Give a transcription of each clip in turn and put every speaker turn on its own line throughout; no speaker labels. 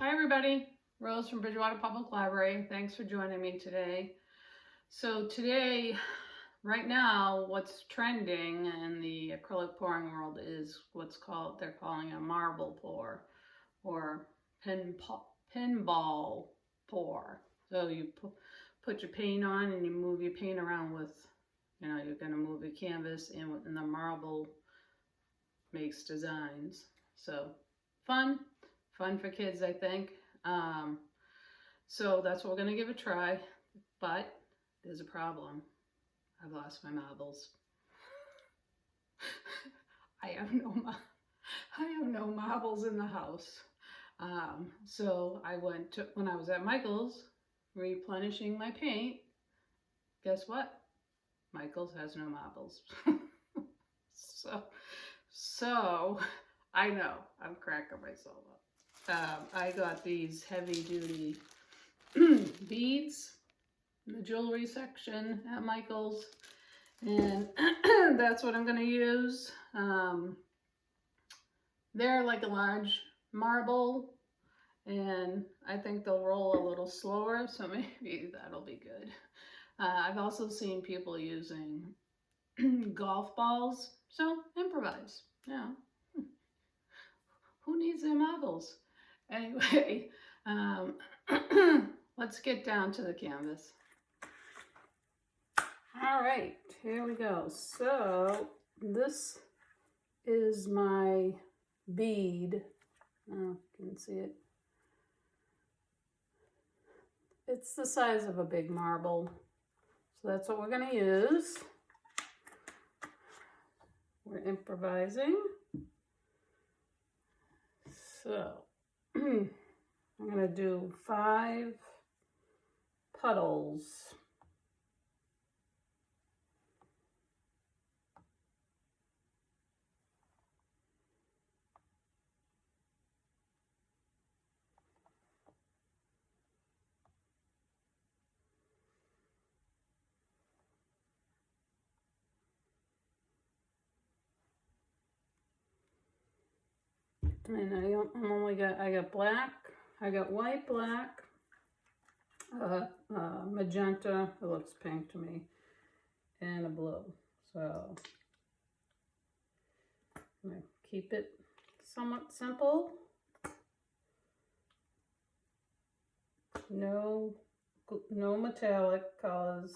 Hi everybody, Rose from Bridgewater Public Library. Thanks for joining me today. So today, right now, what's trending in the acrylic pouring world is they're calling a marble pour or pinball pour. So you put your paint on and you move your paint around with, you're going to move your canvas and the marble makes designs. So fun for kids, I think. So that's what we're gonna give a try, but there's a problem. I've lost my marbles. I have no marbles in the house. So I went to, when I was at Michael's replenishing my paint, guess what? Michael's has no marbles. So I know, I'm cracking myself up. I got these heavy duty beads in the jewelry section at Michael's, and that's what I'm going to use. They're like a large marble, and I think they'll roll a little slower, so maybe that'll be good. I've also seen people using golf balls, so improvise. Yeah. Who needs their marbles? Anyway, let's get down to the canvas. All right, here we go. So this is my bead. Oh, you can see it. It's the size of a big marble. So that's what we're going to use. We're improvising. So I'm going to do 5 puddles. And I got black, I got white, black, magenta, it looks pink to me, and a blue. So I'm going to keep it somewhat simple. No metallic colors.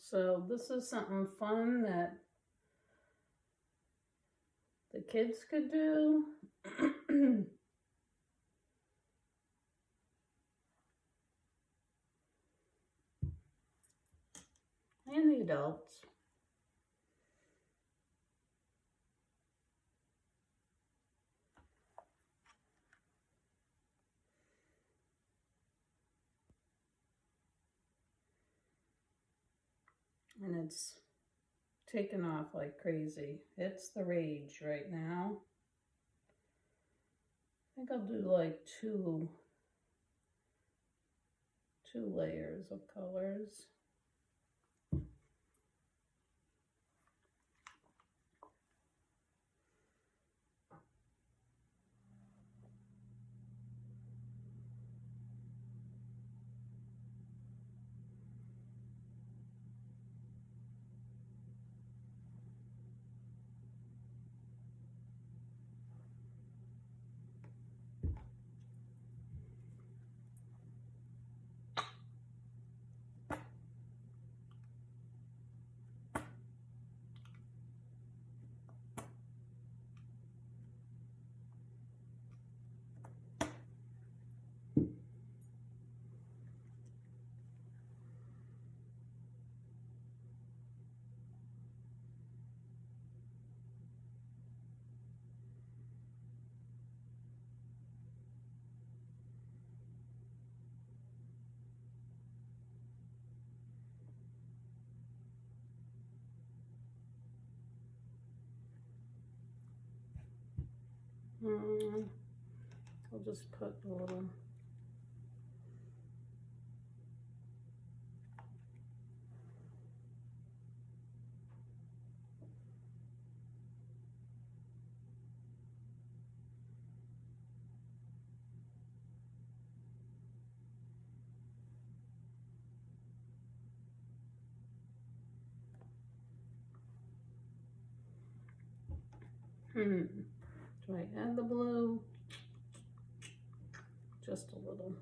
So this is something fun that the kids could do. And the adults. And it's taken off like crazy. It's the rage right now. I think I'll do like two layers of colors. I'll just put a little. Do I add the blue? Just a little.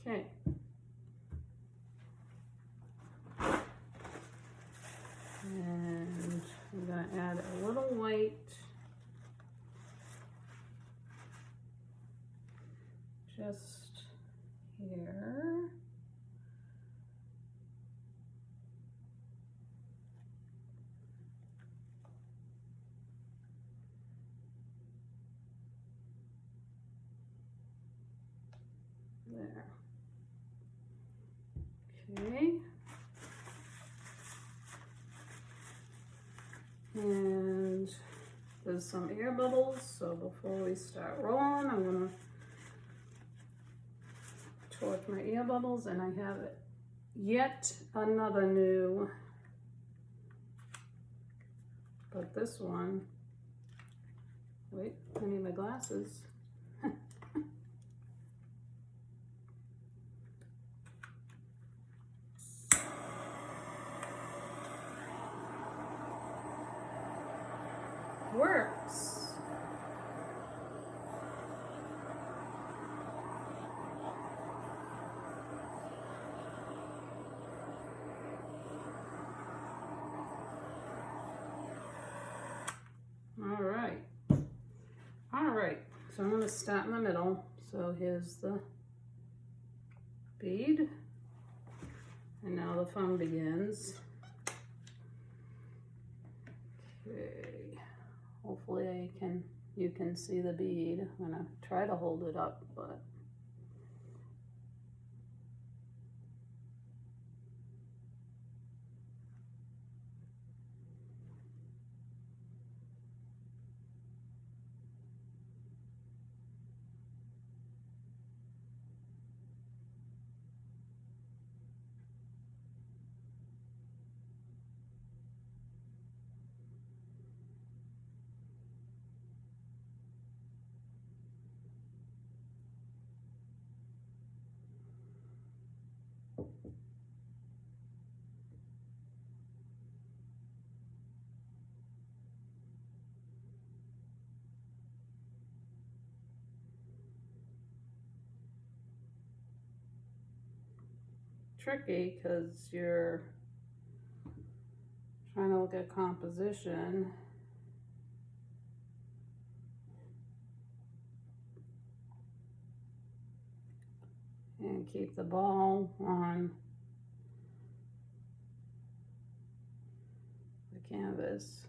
Okay. And I'm going to add a little white. Just here. There. Okay. And there's some air bubbles, so before we start rolling, I'm gonna torch my air bubbles, and I have yet another new, but this one, wait, I need my glasses. Works. All right, so I'm going to start in the middle. So here's the bead, and now the fun begins. Okay, hopefully you can see the bead. I'm gonna try to hold it up, but tricky because you're trying to look at composition. And keep the ball on the canvas.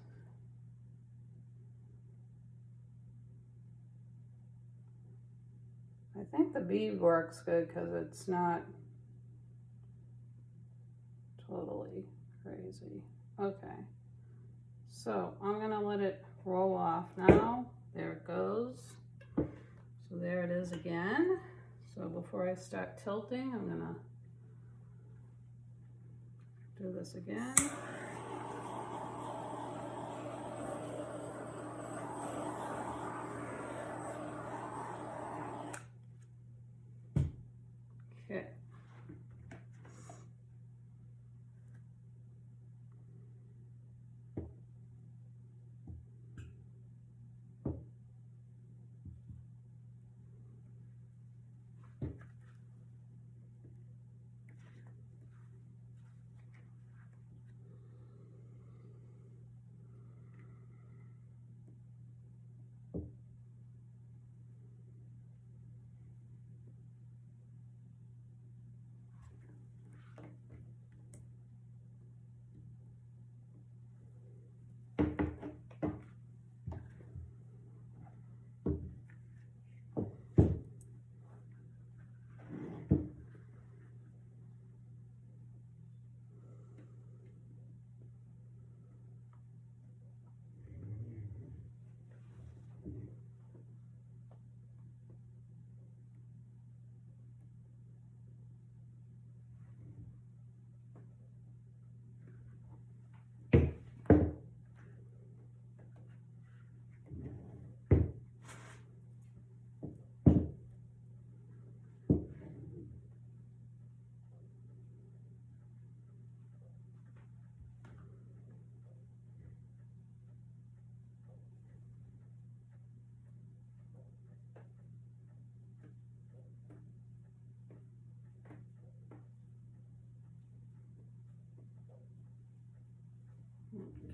I think the bead works good because it's not totally crazy. Okay, so I'm gonna let it roll off now. There it goes. So there it is again. So before I start tilting, I'm gonna do this again. Okay.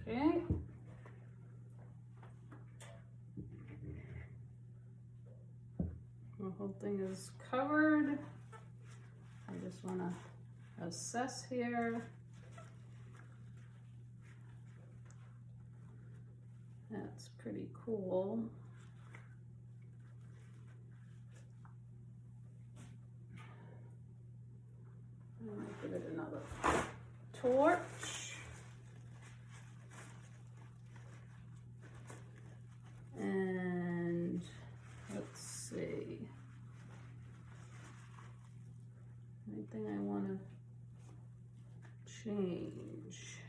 Okay. The whole thing is covered. I just want to assess here. That's pretty cool. I'm gonna give it another torch. And let's see. Anything I want to change?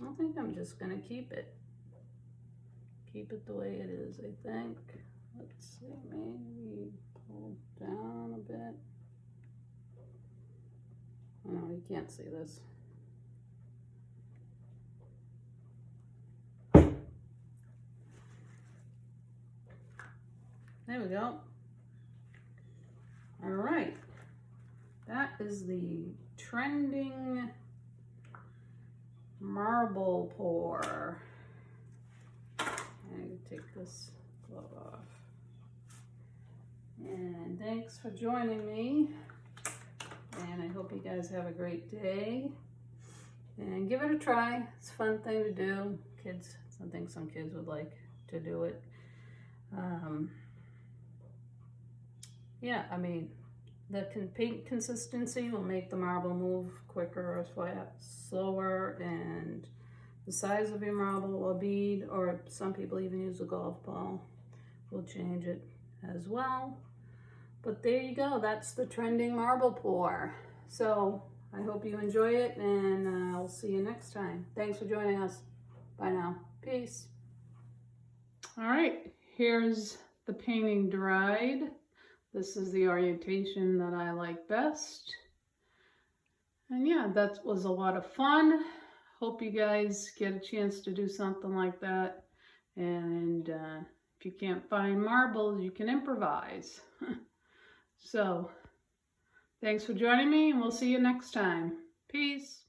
I think I'm just gonna keep it. Keep it the way it is, I think. Let's see, maybe pull down a bit. Oh, you can't see this. There we go. All right. That is the trending marble pour. I take this glove off. And thanks for joining me. And I hope you guys have a great day. And give it a try. It's a fun thing to do. Kids, I think some kids would like to do it. Yeah, I mean, the paint consistency will make the marble move quicker or slower, and the size of your marble or bead, or some people even use a golf ball, will change it as well. But there you go, that's the trending marble pour. So I hope you enjoy it, and I'll see you next time. Thanks for joining us. Bye now. Peace. All right, here's the painting dried. This is the orientation that I like best. And yeah, that was a lot of fun. Hope you guys get a chance to do something like that. And if you can't find marbles, you can improvise. So, thanks for joining me, and we'll see you next time. Peace.